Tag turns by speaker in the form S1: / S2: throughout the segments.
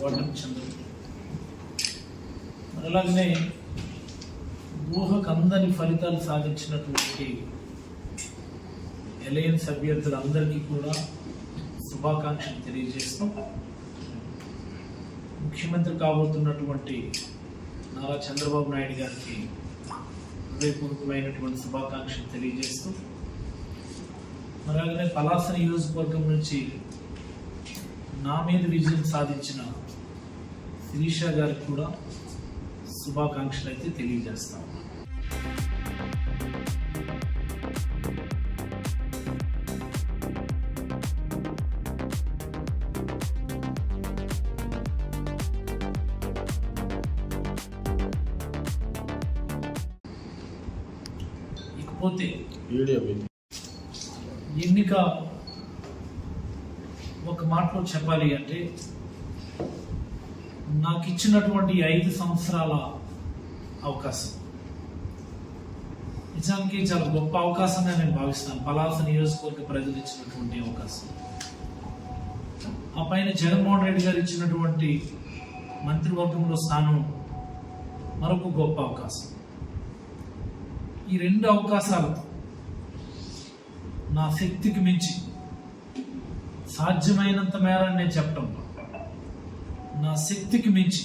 S1: ఓటమి చెందదు. అలాగనే ఊహకు అందని ఫలితాలు సాధించినటువంటి అలయన్స్ అభ్యర్థులందరికీ కూడా శుభాకాంక్షలు తెలియజేస్తాం. ముఖ్యమంత్రి కాబోతున్నటువంటి నారా చంద్రబాబు నాయుడు గారికి హృదయపూర్వకమైనటువంటి శుభాకాంక్షలు తెలియజేస్తూ, అలాగనే పలాస నియోజకవర్గం నుంచి నా మీద విజయం సాధించిన శిరీష గారికి కూడా శుభాకాంక్షలు అయితే తెలియజేస్తాం. ఇకపోతే ఎన్నిక ఒక మాటలో చెప్పాలి అంటే, నాకు ఇచ్చినటువంటి 5 సంవత్సరాల అవకాశం నిజానికి చాలా గొప్ప అవకాశంగా నేను భావిస్తాను. పలాస నియోజకవర్గ ప్రజలు ఇచ్చినటువంటి అవకాశం, ఆ పైన జగన్మోహన్ రెడ్డి గారు ఇచ్చినటువంటి మంత్రివర్గంలో స్థానం మరొక గొప్ప అవకాశం. ఈ 2 అవకాశాలు నా శక్తికి మించి సాధ్యమైనంత మేర నేను చెప్పడం, నా శక్తికి మించి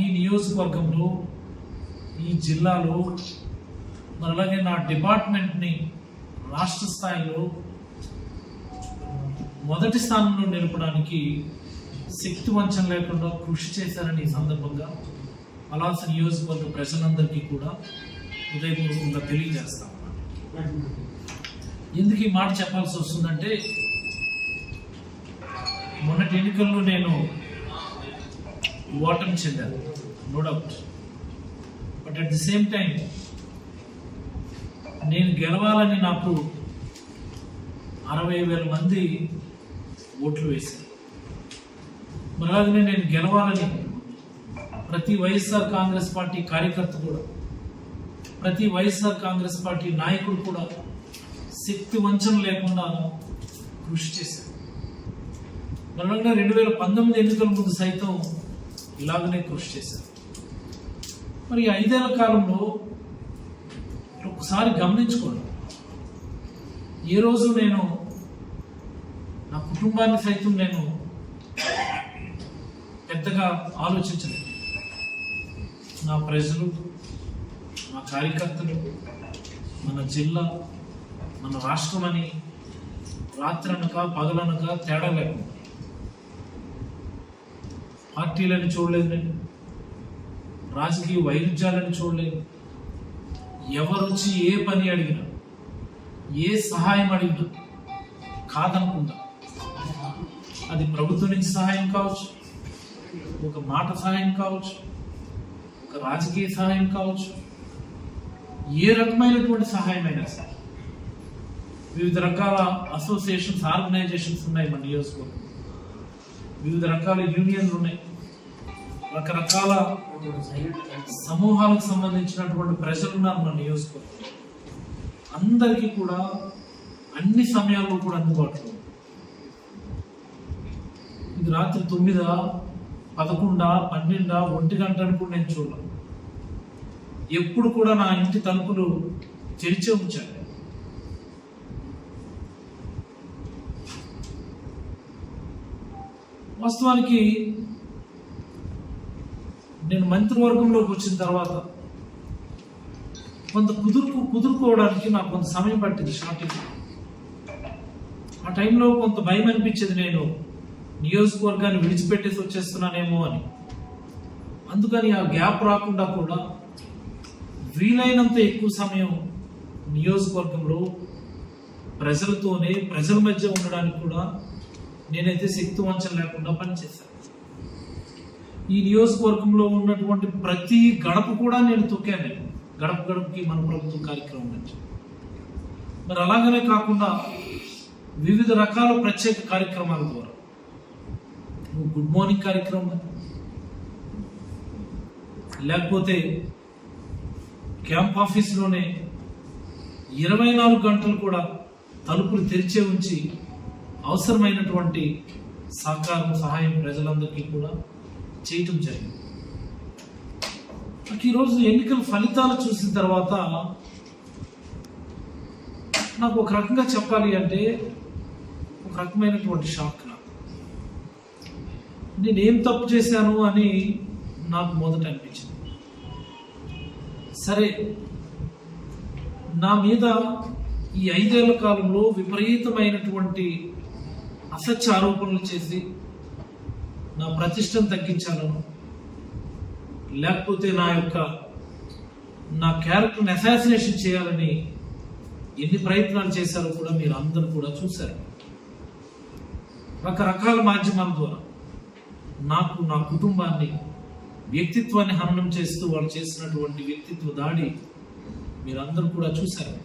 S1: ఈ నియోజకవర్గంలో, ఈ జిల్లాలో, మరి అలాగే నా డిపార్ట్మెంట్ని రాష్ట్ర స్థాయిలో మొదటి స్థానంలో నిలపడానికి శక్తి వంచన లేకుండా కృషి చేశారని ఈ సందర్భంగా పలాస నియోజకవర్గ ప్రజలందరికీ కూడా హృదయపూర్వకంగా తెలియజేస్తాను. ఎందుకు ఈ మాట చెప్పాల్సి వస్తుందంటే, మొన్నటి ఎన్నికల్లో నేను ఓటమి చెందాను, no doubt. But at the same time నేను గెలవాలని నాకు 60,000 మంది ఓట్లు వేశారు. మరి అలాగనే నేను గెలవాలని ప్రతి వైఎస్ఆర్ కాంగ్రెస్ పార్టీ కార్యకర్త కూడా, ప్రతి వైఎస్ఆర్ కాంగ్రెస్ పార్టీ నాయకుడు కూడా శక్తి వంచన లేకుండా కృషి చేశారు. మరొక 2019 ఎన్నికల ముందు సైతం ఇలాగనే కృషి చేశారు. మరి 5 ఏళ్ల కాలంలో ఒకసారి గమనించుకోండి, ఏ రోజు నేను నా కుటుంబాన్ని సైతం నేను పెద్దగా ఆలోచించలేదు. నా ప్రజలు, నా కార్యకర్తలు, మన జిల్లా, మన రాష్ట్రం అని రాత్రనక పగలనక తేడా లేకుండా పార్టీలను చూడలేదు, నేను రాజకీయ వైరుధ్యాలను చూడలేదు. ఎవరు వచ్చి ఏ పని అడిగినా, ఏ సహాయం అడిగినా కాదనకుండా, అది ప్రభుత్వం నుంచి సహాయం కావచ్చు, ఒక మాట సహాయం కావచ్చు, ఒక రాజకీయ సహాయం కావచ్చు, ఏ రకమైనటువంటి సహాయం అయినా సరే. వివిధ రకాల అసోసియేషన్స్, ఆర్గనైజేషన్స్ ఉన్నాయి మన నియోజకవర్గం, వివిధ రకాల యూనియన్లు ఉన్నాయి, రకరకాల సమూహాలకు సంబంధించినటువంటి ప్రజలు ఉన్నారు మన నియోజకవర్గం. అందరికీ కూడా అన్ని సమయాల్లో కూడా అందుబాటులో. ఇది రాత్రి 9, 11, 12, 1 గంట కూడా నేను చూడను. ఎప్పుడు కూడా నా ఇంటి తలుపులు తెరిచే ఉంచాను. వాస్తవానికి నేను మంత్రివర్గంలోకి వచ్చిన తర్వాత కొంత కుదురుకోవడానికి నాకు కొంత సమయం పట్టింది. స్టార్టింగ్ ఆ టైంలో కొంత భయం అనిపించేది, నేను నియోజకవర్గాన్ని విడిచిపెట్టేసి వచ్చేస్తున్నానేమో అని. అందుకని ఆ గ్యాప్ రాకుండా కూడా వీలైనంత ఎక్కువ సమయం నియోజకవర్గంలో ప్రజలతోనే, ప్రజల మధ్య ఉండడానికి కూడా నేనైతే శక్తి వంచన లేకుండా పనిచేశాను. ఈ నియోజకవర్గంలో ఉన్నటువంటి ప్రతి గడప కూడా నేను తొక్కాను. గడప గడపకి మన ప్రభుత్వం కార్యక్రమం నుంచి. మరి అలాగనే కాకుండా వివిధ రకాల ప్రత్యేక కార్యక్రమాల ద్వారా, గుడ్ మార్నింగ్ కార్యక్రమం, లేకపోతే క్యాంప్ ఆఫీస్లోనే 24 గంటలు కూడా తలుపులు తెరిచే ఉంచి అవసరమైనటువంటి సహకారం సహాయం ప్రజలందరికీ కూడా చేయటం జరిగింది. ఈరోజు ఎన్నికల ఫలితాలు చూసిన తర్వాత నాకు ఒక రకంగా చెప్పాలి అంటే ఒక రకమైనటువంటి షాక్. నేనేం తప్పు చేశాను అని నాకు మొదట అనిపించింది. సరే, నా మీద ఈ 5 ఏళ్ల కాలంలో విపరీతమైనటువంటి అసత్య ఆరోపణలు చేసి నా ప్రతిష్టను తగ్గించాలను, లేకపోతే నా క్యారెక్టర్ని అసాసినేషన్ చేయాలని ఎన్ని ప్రయత్నాలు చేశారో కూడా మీరు అందరూ కూడా చూశారు. రకరకాల మాధ్యమాల ద్వారా నాకు, నా కుటుంబాన్ని, వ్యక్తిత్వాన్ని హననం చేస్తూ వాళ్ళు చేసినటువంటి వ్యక్తిత్వ దాడి మీరందరూ కూడా చూశారు.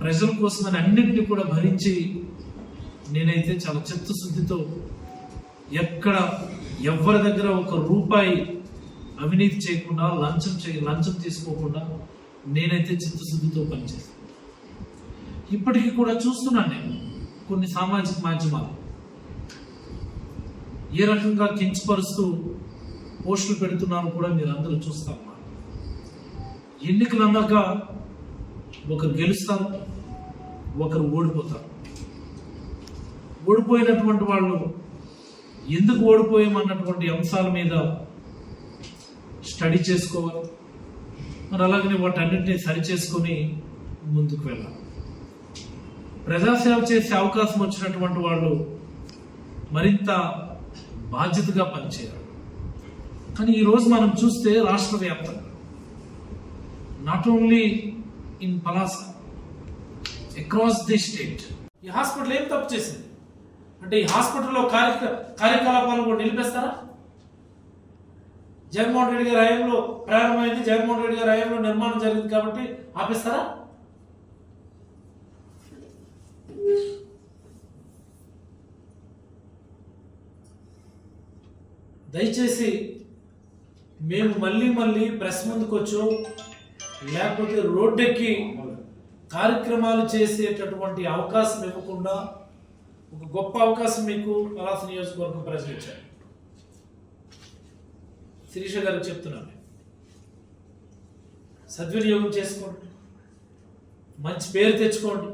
S1: ప్రజల కోసమని అన్నింటినీ కూడా భరించి నేనైతే చాలా చిత్తశుద్ధితో ఎవరి దగ్గర ఒక రూపాయి అవినీతి చేయకుండా, లంచం తీసుకోకుండా నేనైతే చిత్తశుద్ధితో పనిచేస్తాను. ఇప్పటికీ కూడా చూస్తున్నాను నేను కొన్ని సామాజిక మాధ్యమాలు ఏ రకంగా కించపరుస్తూ పోస్టులు పెడుతున్నారో కూడా మీరు అందరూ చూస్తారు. ఎన్నికలు అన్నాక ఒకరు గెలుస్తారు, ఒకరు ఓడిపోతారు. ఓడిపోయినటువంటి వాళ్ళు ఎందుకు ఓడిపోయామన్నటువంటి అంశాల మీద స్టడీ చేసుకోవాలి. మరి అలాగనే వాటన్నింటినీ సరిచేసుకొని ముందుకు వెళ్ళాలి. ప్రజాసేవ చేసే అవకాశం వచ్చినటువంటి వాళ్ళు మరింత బాధ్యతగా పనిచేయాలి. కానీ ఈరోజు మనం చూస్తే రాష్ట్ర వ్యాప్తంగా, not only in Palasa, across the state, ఈ హాస్పిటల్ ఏం తప్పు చేసింది అంటే ఈ హాస్పిటల్లో కార్యకలాపాలను కూడా నిలిపేస్తారా? జగన్మోహన్ రెడ్డి గారి హయాంలో ప్రారంభమైంది, జగన్మోహన్ రెడ్డి గారి హయాంలో నిర్మాణం జరిగింది కాబట్టి ఆపేస్తారా? దయచేసి మేము మళ్ళీ ప్రెస్ ముందుకు వచ్చో లేకపోతే రోడ్డెక్కి కార్యక్రమాలు చేసేటటువంటి అవకాశం ఇవ్వకుండా ఒక గొప్ప అవకాశం మీకు పలాస నియోజకవర్గం ప్రజలు ఇచ్చారు. శిరీష గారికి చెప్తున్నాను, సద్వినియోగం చేసుకోండి, మంచి పేరు తెచ్చుకోండి,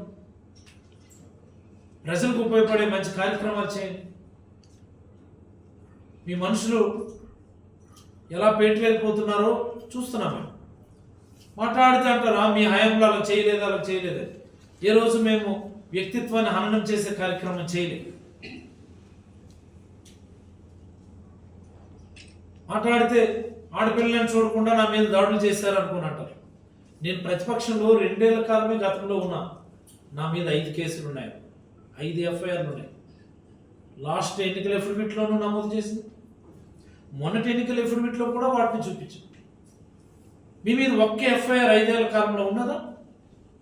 S1: ప్రజలకు ఉపయోగపడే మంచి కార్యక్రమాలు చేయండి. మీ మనుషులు ఎలా పేటలేకపోతున్నారో చూస్తున్నాం. మేము మాట్లాడితే అంటారా మీ హయాంలో అలా చేయలేదు. ఏ రోజు మేము వ్యక్తిత్వాన్ని హననం చేసే కార్యక్రమం చేయలేదు. మాట్లాడితే ఆడపిల్లలను చూడకుండా నా మీద దాడులు చేశారు అనుకుని అంటారు. నేను ప్రతిపక్షంలో 2 ఏళ్ల కాలమే గతంలో ఉన్నా. నా మీద 5 కేసులు ఉన్నాయి, 5 ఎఫ్ఐఆర్లు ఉన్నాయి. లాస్ట్ ఎన్నికల ఎఫిడవిట్లోనూ నమోదు చేసింది, మొన్నటి ఎన్నికల ఎఫిడవిట్లో కూడా వాటిని చూపించాం. మీ మీద ఒక్క ఎఫ్ఐఆర్ 5 ఏళ్ల కాలంలో ఉన్నదా?